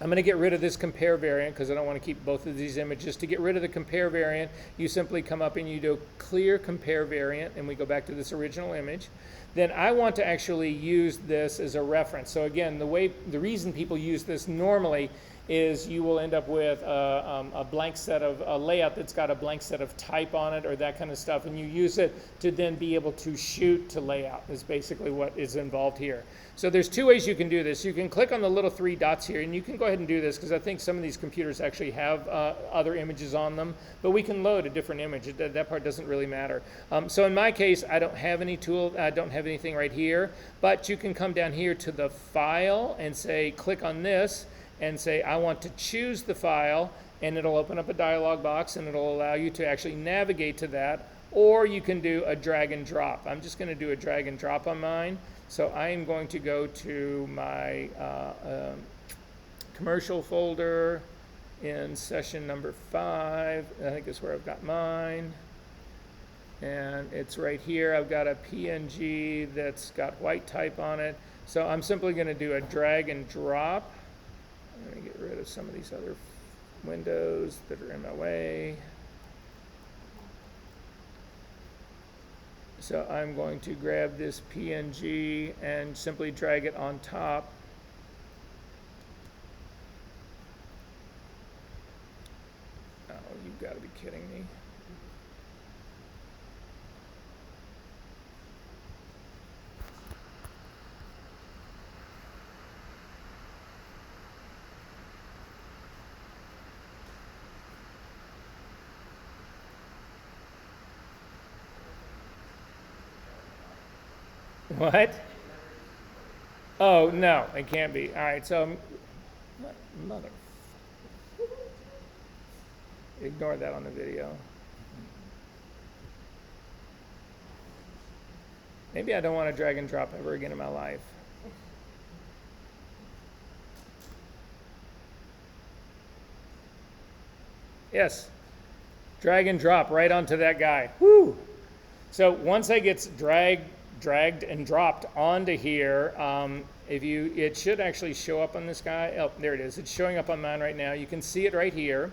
I'm going to get rid of this compare variant because I don't want to keep both of these images. To get rid of the compare variant, you simply come up and you do clear compare variant, and we go back to this original image. Then I want to actually use this as a reference. So again, the reason people use this normally is you will end up with a blank set of a layout that's got a blank set of type on it or that kind of stuff, and you use it to then be able to shoot to layout is basically what is involved here. So there's two ways you can do this. You can click on the little 3 dots here, and you can go ahead and do this because I think some of these computers actually have other images on them, but we can load a different image. That part doesn't really matter. So in my case, I don't have any tool, I don't have anything right here, but you can come down here to the file and say, click on this, and say, I want to choose the file, and it'll open up a dialog box and it'll allow you to actually navigate to that, or you can do a drag and drop. I'm just going to do a drag and drop on mine. So I am going to go to my commercial folder in session number 5. I think that's where I've got mine. And it's right here. I've got a PNG that's got white type on it. So I'm simply going to do a drag and drop. I'm going to get rid of some of these other windows that are in my way. So I'm going to grab this PNG and simply drag it on top. be kidding me. What? Oh, no, it can't be. All right, so, mother. Ignore that on the video. Maybe I don't want to drag and drop ever again in my life. Yes, drag and drop right onto that guy. Woo! So once I get dragged and dropped onto here, it should actually show up on this guy. Oh, there it is. It's showing up on mine right now. You can see it right here.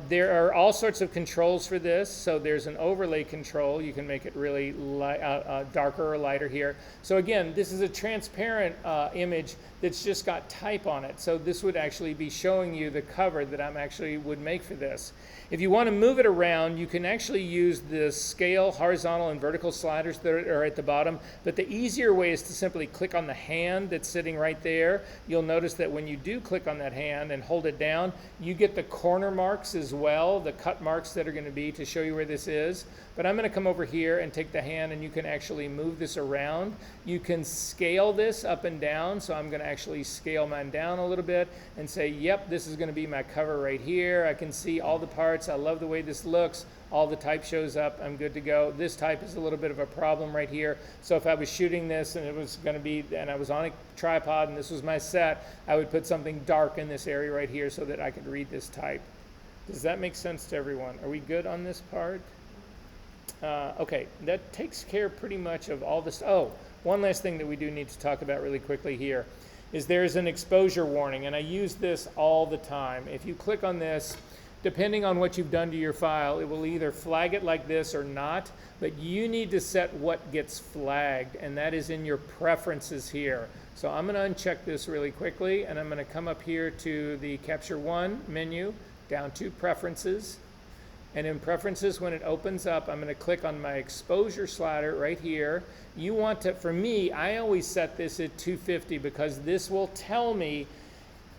There are all sorts of controls for this. So there's an overlay control. You can make it really darker or lighter here. So again, this is a transparent image that's just got type on it. So this would actually be showing you the cover that I'm actually would make for this. If you want to move it around, you can actually use the scale, horizontal, and vertical sliders that are at the bottom. But the easier way is to simply click on the hand that's sitting right there. You'll notice that when you do click on that hand and hold it down, you get the corner marks as well, the cut marks that are going to be to show you where this is. But I'm going to come over here and take the hand, and you can actually move this around. You can scale this up and down. So I'm going to actually scale mine down a little bit and say, yep, this is going to be my cover right here. I can see all the parts. I love the way this looks. All the type shows up. I'm good to go. This type is a little bit of a problem right here. So if I was shooting this and it was going to be, and I was on a tripod and this was my set, I would put something dark in this area right here so that I could read this type. Does that make sense to everyone? Are we good on this part? Okay, that takes care pretty much of all this. Oh, one last thing that we do need to talk about really quickly here is there's an exposure warning, and I use this all the time. If you click on this, depending on what you've done to your file, it will either flag it like this or not, but you need to set what gets flagged, and that is in your preferences here. So I'm going to uncheck this really quickly, and I'm going to come up here to the Capture One menu, down to Preferences. And in Preferences, when it opens up, I'm going to click on my exposure slider right here. You want to, for me, I always set this at 250 because this will tell me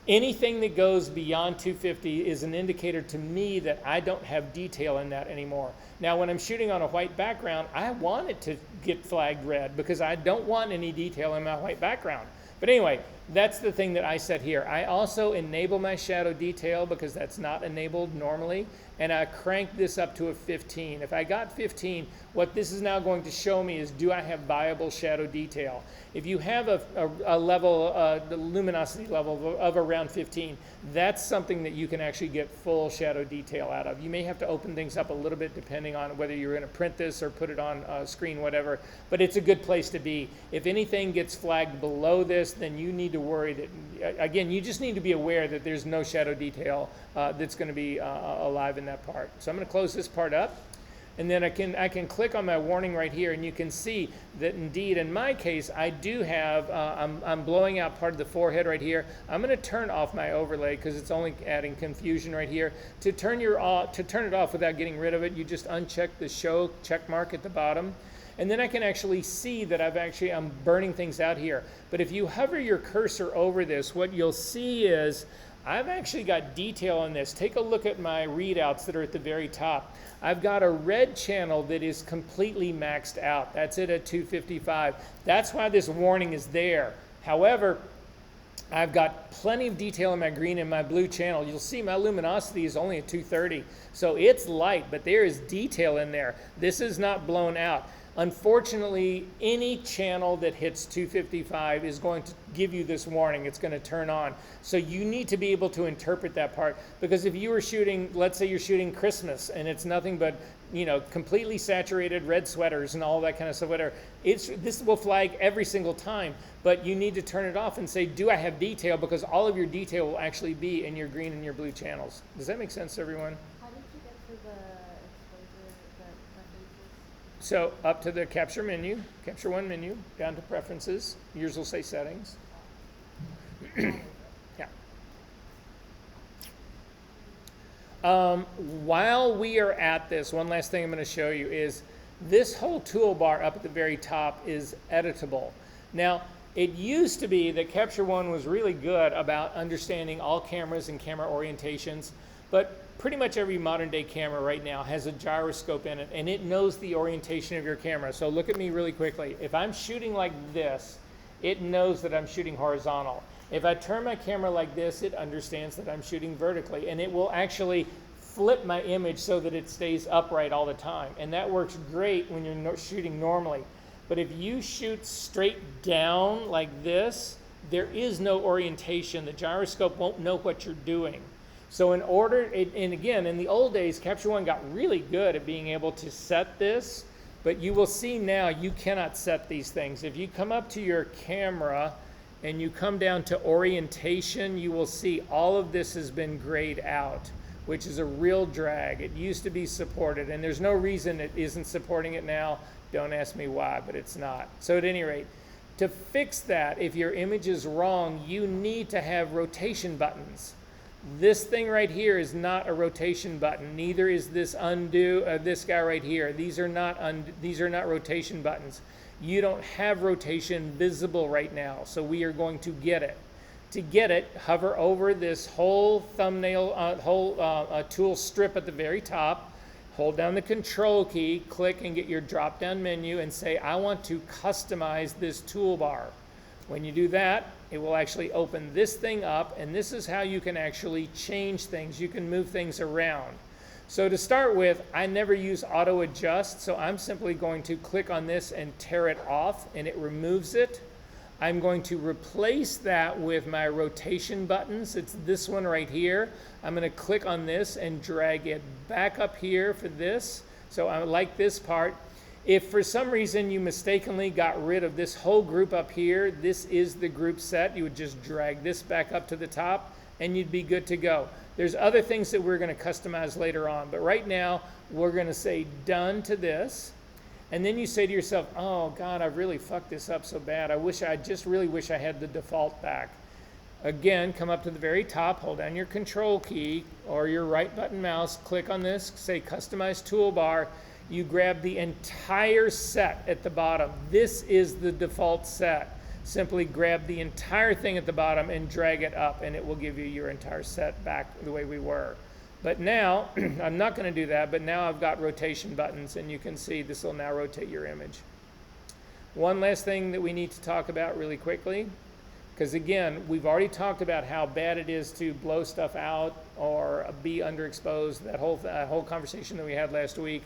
anything that goes beyond 250 is an indicator to me that I don't have detail in that anymore. Now, when I'm shooting on a white background, I want it to get flagged red because I don't want any detail in my white background. But anyway, that's the thing that I set here. I also enable my shadow detail because that's not enabled normally, and I crank this up to a 15. If I got 15, what this is now going to show me is, do I have viable shadow detail? If you have a level, the luminosity level of around 15, that's something that you can actually get full shadow detail out of. You may have to open things up a little bit depending on whether you're going to print this or put it on a screen, whatever, but it's a good place to be. If anything gets flagged below this, then you need to worry that, again, you just need to be aware that there's no shadow detail that's going to be alive in that part. So I'm going to close this part up. And then I can click on my warning right here, and you can see that indeed, in my case, I do have, I'm blowing out part of the forehead right here. I'm going to turn off my overlay because it's only adding confusion right here. To turn it off without getting rid of it, you just uncheck the show check mark at the bottom. And then I can actually see that I'm burning things out here. But if you hover your cursor over this, what you'll see is I've actually got detail on this. Take a look at my readouts that are at the very top. I've got a red channel that is completely maxed out. That's it at 255. That's why this warning is there. However, I've got plenty of detail in my green and my blue channel. You'll see my luminosity is only at 230. So it's light, but there is detail in there. This is not blown out. Unfortunately, any channel that hits 255 is going to give you this warning. It's going to turn on. So you need to be able to interpret that part, because if you were shooting, let's say you're shooting Christmas and it's nothing but, completely saturated red sweaters and all that kind of stuff, whatever, this will flag every single time, but you need to turn it off and say, do I have detail? Because all of your detail will actually be in your green and your blue channels. Does that make sense to everyone? How did you get to the exposure, the preferences? So up to the Capture menu, Capture One menu, down to Preferences. Yours will say Settings. Yeah. While we are at this, one last thing I'm going to show you is this whole toolbar up at the very top is editable. Now, it used to be that Capture One was really good about understanding all cameras and camera orientations, but pretty much every modern day camera right now has a gyroscope in it, and it knows the orientation of your camera. So look at me really quickly. If I'm shooting like this, it knows that I'm shooting horizontal. If I turn my camera like this, it understands that I'm shooting vertically, and it will actually flip my image so that it stays upright all the time. And that works great when you're shooting normally. But if you shoot straight down like this, there is no orientation. The gyroscope won't know what you're doing. So in order, and again, in the old days, Capture One got really good at being able to set this, but you will see now you cannot set these things. If you come up to your camera and you come down to orientation, you will see all of this has been grayed out, which is a real drag. It used to be supported, and there's no reason it isn't supporting it now. Don't ask me why, but it's not. So at any rate, to fix that, if your image is wrong, you need to have rotation buttons. This thing right here is not a rotation button. Neither is this undo, this guy right here. These are not rotation buttons. You don't have rotation visible right now, so we are going to get it. To get it, hover over this whole thumbnail, tool strip at the very top, hold down the control key, click and get your drop-down menu and say, I want to customize this toolbar. When you do that, it will actually open this thing up, and this is how you can actually change things. You can move things around. So to start with, I never use auto adjust, so I'm simply going to click on this and tear it off, and it removes it. I'm going to replace that with my rotation buttons. It's this one right here. I'm going to click on this and drag it back up here for this. So I like this part. If for some reason you mistakenly got rid of this whole group up here, this is the group set. You would just drag this back up to the top and you'd be good to go. There's other things that we're going to customize later on, but right now we're going to say done to this. And then you say to yourself, oh God, I've really fucked this up so bad. I just really wish I had the default back. Again, come up to the very top, hold down your control key or your right button mouse, click on this, say customize toolbar. You grab the entire set at the bottom. This is the default set. Simply grab the entire thing at the bottom and drag it up, and it will give you your entire set back the way we were. But now, I'm not going to do that, but now I've got rotation buttons, and you can see this will now rotate your image. One last thing that we need to talk about really quickly, because again, we've already talked about how bad it is to blow stuff out or be underexposed, that whole conversation that we had last week.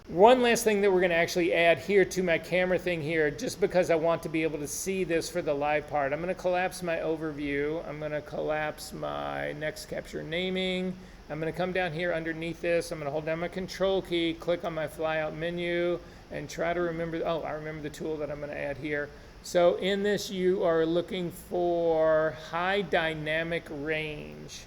One last thing that we're going to actually add here to my camera thing here, just because I want to be able to see this for the live part. I'm going to collapse my overview. I'm going to collapse my next capture naming. I'm going to come down here underneath this. I'm going to hold down my control key, click on my flyout menu, and try to remember, oh, I remember the tool that I'm going to add here. So in this, you are looking for high dynamic range.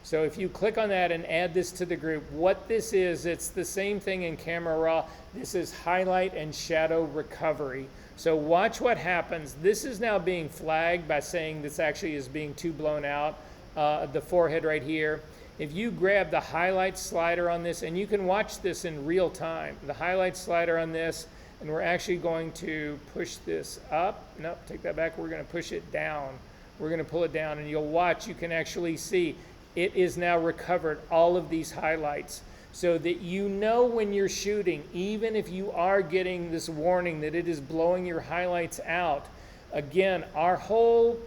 So if you click on that and add this to the group, what this is, it's the same thing in Camera Raw. This is highlight and shadow recovery. So watch what happens. This is now being flagged by saying this actually is being too blown out, the forehead right here. If you grab the highlight slider on this, and you can watch this in real time, the highlight slider on this, and we're actually going to push this up. Nope, take that back. We're going to push it down. We're going to pull it down, and you'll watch. You can actually see it is now recovered all of these highlights so that you know when you're shooting, even if you are getting this warning that it is blowing your highlights out. Again, our whole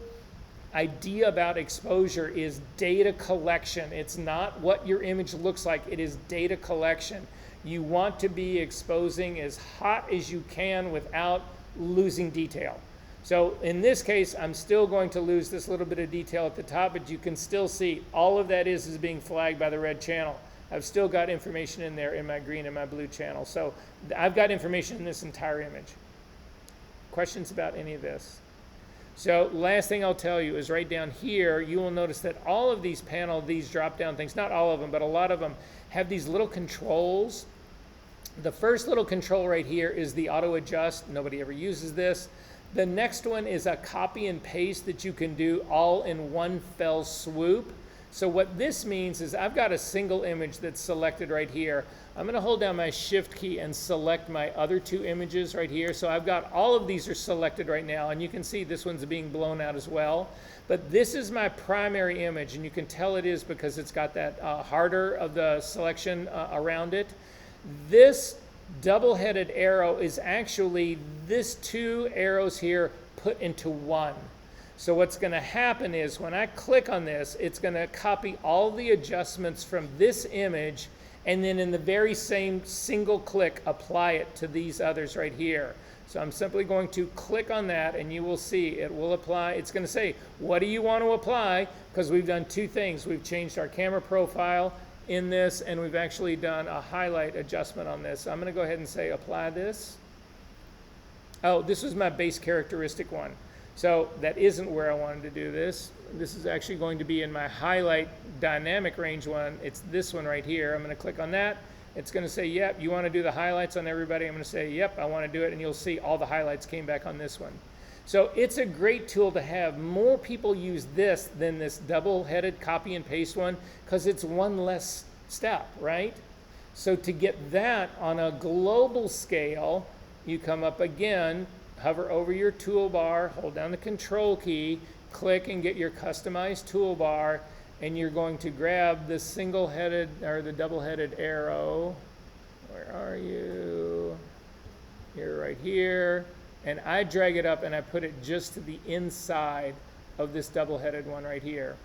idea about exposure is data collection. It's not what your image looks like, it is data collection. You want to be exposing as hot as you can without losing detail. So in this case, I'm still going to lose this little bit of detail at the top, but you can still see all of that is being flagged by the red channel. I've still got information in there in my green and my blue channel. So I've got information in this entire image. Questions about any of this? So last thing I'll tell you is right down here, you will notice that all of these these drop-down things, not all of them, but a lot of them have these little controls. The first little control right here is the auto adjust. Nobody ever uses this. The next one is a copy and paste that you can do all in one fell swoop. So what this means is I've got a single image that's selected right here. I'm going to hold down my shift key and select my other two images right here. So I've got all of these are selected right now, and you can see this one's being blown out as well. But this is my primary image, and you can tell it is because it's got that harder of the selection around it. This double-headed arrow is actually this two arrows here put into one. So what's going to happen is when I click on this, it's going to copy all the adjustments from this image, and then in the very same single click, apply it to these others right here. So I'm simply going to click on that, and you will see it will apply. It's going to say, what do you want to apply? Because we've done two things. We've changed our camera profile in this, and we've actually done a highlight adjustment on this. So I'm going to go ahead and say, apply this. Oh, this was my base characteristic one. So that isn't where I wanted to do this. This is actually going to be in my highlight dynamic range one. It's this one right here. I'm going to click on that. It's going to say, yep, you want to do the highlights on everybody? I'm going to say, yep, I want to do it. And you'll see all the highlights came back on this one. So it's a great tool to have. More people use this than this double-headed copy and paste one because it's one less step, right? So to get that on a global scale, you come up again, hover over your toolbar, hold down the control key, click and get your customized toolbar, and you're going to grab the single-headed or the double-headed arrow. Where are you? You're right here. And I drag it up and I put it just to the inside of this double-headed one right here.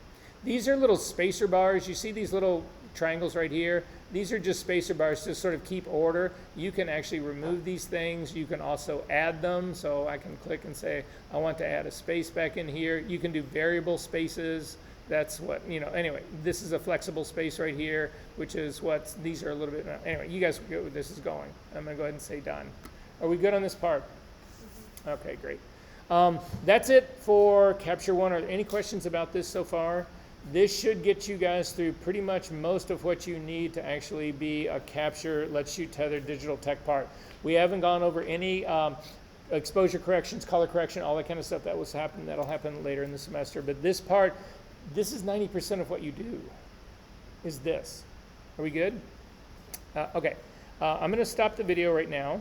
These are little spacer bars. You see these little triangles right here? These are just spacer bars to sort of keep order. You can actually remove these things. You can also add them. So I can click and say, I want to add a space back in here. You can do variable spaces. That's what, anyway, this is a flexible space right here, which is what these are a little bit, anyway, you guys get where this is going. I'm going to go ahead and say done. Are we good on this part? Okay, great. That's it for Capture One. Are there any questions about this so far? This should get you guys through pretty much most of what you need to actually be a capture, let's shoot tethered digital tech part. We haven't gone over any exposure corrections, color correction, all that kind of stuff that was happening. That'll happen later in the semester. But this part, this is 90% of what you do, is this. Are we good? Okay. I'm going to stop the video right now.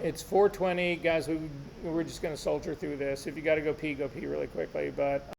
It's 4:20. Guys, we're just going to soldier through this. If you got to go pee really quickly. But